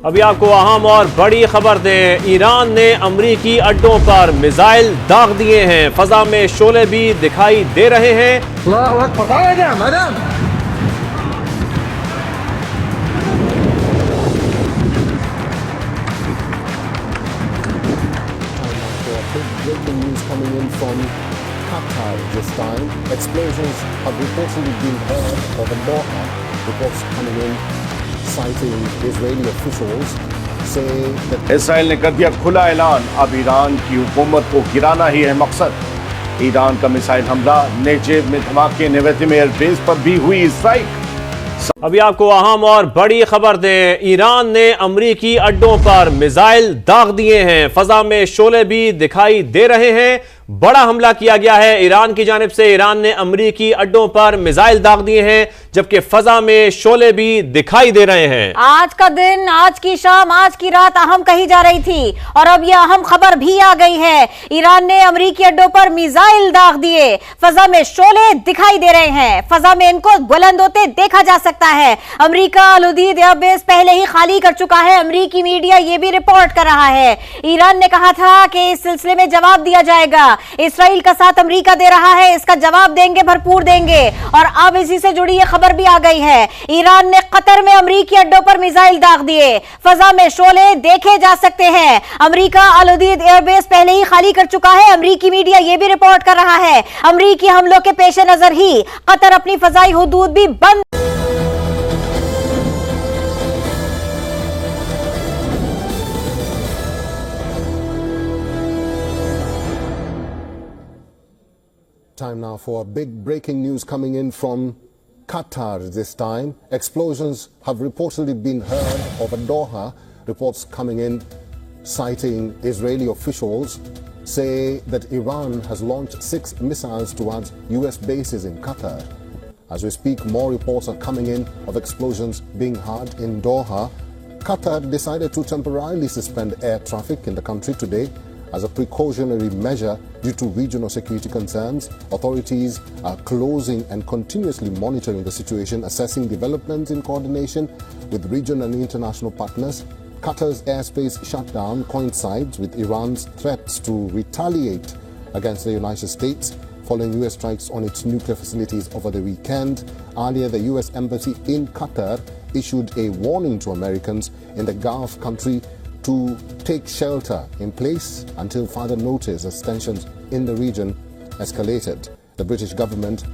अभी आपको अहम और बड़ी खबर दें, ईरान ने अमरीकी अड्डों पर मिसाइल दाग दिए हैं। फजा में शोले भी दिखाई दे रहे हैं। Breaking news coming in from Qatar this time. Explosions have reportedly been heard over Doha. Reports coming in citing Israeli officials say that Israel ने कर दिया खुला ऐलान, अब ईरान की हुकूमत को गिराना ही है मकसद। ईरान का मिसाइल हमला, नेजेब में धमाके, नेवेतिम एयरबेस पर भी हुई स्ट्राइक। अभी आपको अहम और बड़ी खबर दें, ईरान ने अमरीकी अड्डों पर मिसाइल दाग दिए हैं। फजा में शोले भी दिखाई दे रहे हैं। बड़ा हमला किया गया है ईरान की जानिब से। ईरान ने अमरीकी अड्डों पर मिसाइल दाग दिए हैं, जबकि फजा में शोले भी दिखाई दे रहे हैं। आज का दिन, आज की शाम, आज की रात अहम कही जा रही थी और अब यह अहम खबर भी आ गई है। ईरान ने अमरीकी अड्डों पर मिसाइल दाग दिए, फजा में शोले दिखाई दे रहे हैं। फजा में इनको बुलंद होते देखा जा सकता है। अमरीका अल-उदीद एयरबेस पहले ही खाली कर चुका है। अमरीकी मीडिया यह भी रिपोर्ट कर रहा है। ईरान ने कहा था कि इस सिलसिले में जवाब दिया जाएगा। इसराइल का साथ अमेरिका दे रहा है, इसका जवाब देंगे, भरपूर देंगे। और अब इसी से जुड़ी यह खबर भी आ गई है, ईरान ने कतर में अमेरिकी अड्डों पर मिसाइल दाग दिए, फजा में शोले देखे जा सकते हैं। अमेरिका अल-उदीद एयरबेस पहले ही खाली कर चुका है। अमेरिकी मीडिया यह भी रिपोर्ट कर रहा है, अमेरिकी हमलों के पेश नजर ही कतर अपनी फजाई हुदूद भी बंद। Time now for big breaking news coming in from Qatar this time. Explosions have reportedly been heard over Doha. Reports coming in citing Israeli officials say that Iran has launched 6 missiles towards US bases in Qatar. As we speak, more reports are coming in of explosions being heard in Doha. Qatar decided to temporarily suspend air traffic in the country today as a precautionary measure due to regional security concerns. Authorities are closing and continuously monitoring the situation, assessing developments in coordination with regional and international partners. Qatar's airspace shutdown coincides with Iran's threats to retaliate against the United States following US strikes on its nuclear facilities over the weekend. Earlier, the US embassy in Qatar issued a warning to Americans in the Gulf country to take shelter in place until further notice as tensions in the region escalated. The British government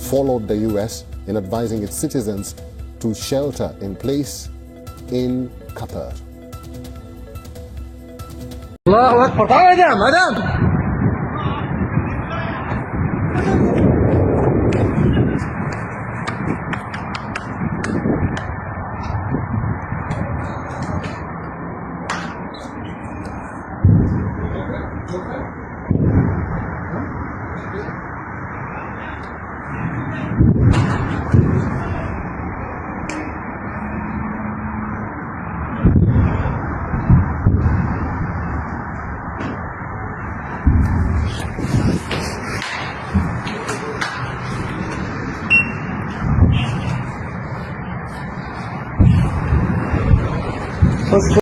followed the US in advising its citizens to shelter in place in Qatar. Allahu Akbar.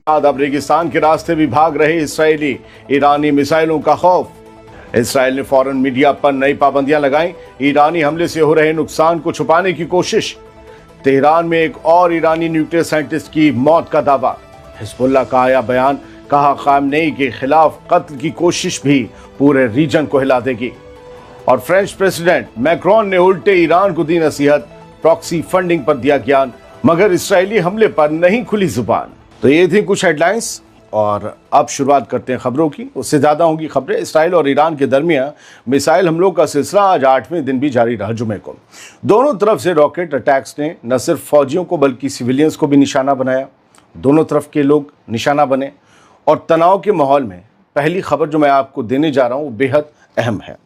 अब रेगिस्तान के रास्ते भी भाग रहे Israeli, ईरानी मिसाइलों का खौफ। इसराइल ने फौरन मीडिया पर नई पाबंदियां लगाई। ईरानी हमले से हो रहे नुकसान को छुपाने की कोशिश। तेहरान में एक और ईरानी न्यूक्लियर साइंटिस्ट की मौत का दावा। हिजबुल्लाह का आया बयान, कहा खामनेई के खिलाफ कत्ल की कोशिश भी पूरे रीजन को हिला देगी। और फ्रेंच प्रेसिडेंट मैक्रोन ने उल्टे ईरान को दी नसीहत, प्रॉक्सी फंडिंग पर दिया ज्ञान, मगर इसराइली हमले पर नहीं खुली जुबान। तो ये थी कुछ हेडलाइंस और अब शुरुआत करते हैं खबरों की। उससे ज़्यादा होंगी खबरें। इसराइल और ईरान के दरमियान मिसाइल हमलों का सिलसिला आज 8वें दिन भी जारी रहा। जुमे को दोनों तरफ से रॉकेट अटैक्स ने न सिर्फ फौजियों को बल्कि सिविलियंस को भी निशाना बनाया। दोनों तरफ के लोग निशाना बने और तनाव के माहौल में पहली खबर जो मैं आपको देने जा रहा हूँ वो बेहद अहम है।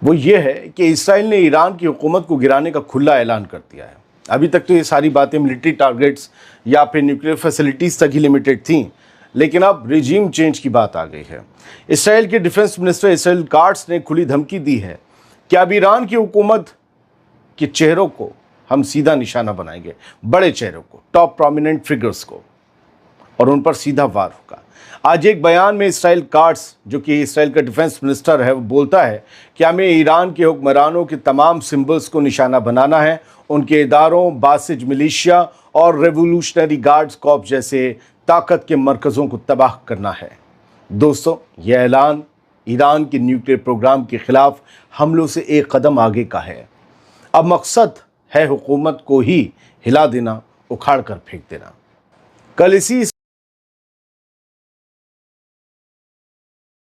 वो ये है कि इसराइल ने ईरान की हुकूमत को गिराने का खुला ऐलान कर दिया है। अभी तक तो ये सारी बातें मिलिट्री टारगेट्स या फिर न्यूक्लियर फैसिलिटीज़ तक ही लिमिटेड थीं, लेकिन अब रिजीम चेंज की बात आ गई है। इसराइल के डिफेंस मिनिस्टर इसराइल काट्स ने खुली धमकी दी है कि अब ईरान की हुकूमत के चेहरों को हम सीधा निशाना बनाएंगे, बड़े चेहरों को, टॉप प्रोमिनेंट फिगर्स को। और उन पर सीधा वार होगा। आज एक बयान में इसराइल काट्स, जो कि इसराइल का डिफेंस मिनिस्टर है, वो बोलता है कि हमें ईरान के हुक्मरानों के तमाम सिंबल्स को निशाना बनाना है, उनके इदारों, बासिज मिलिशिया और रेवोल्यूशनरी गार्ड्स कॉर्प्स जैसे ताकत के मरकज़ों को तबाह करना है। दोस्तों, यह ऐलान ईरान के न्यूक्लियर प्रोग्राम के खिलाफ हमलों से एक कदम आगे का है। अब मकसद है हुकूमत को ही हिला देना, उखाड़ कर फेंक देना। कल इसी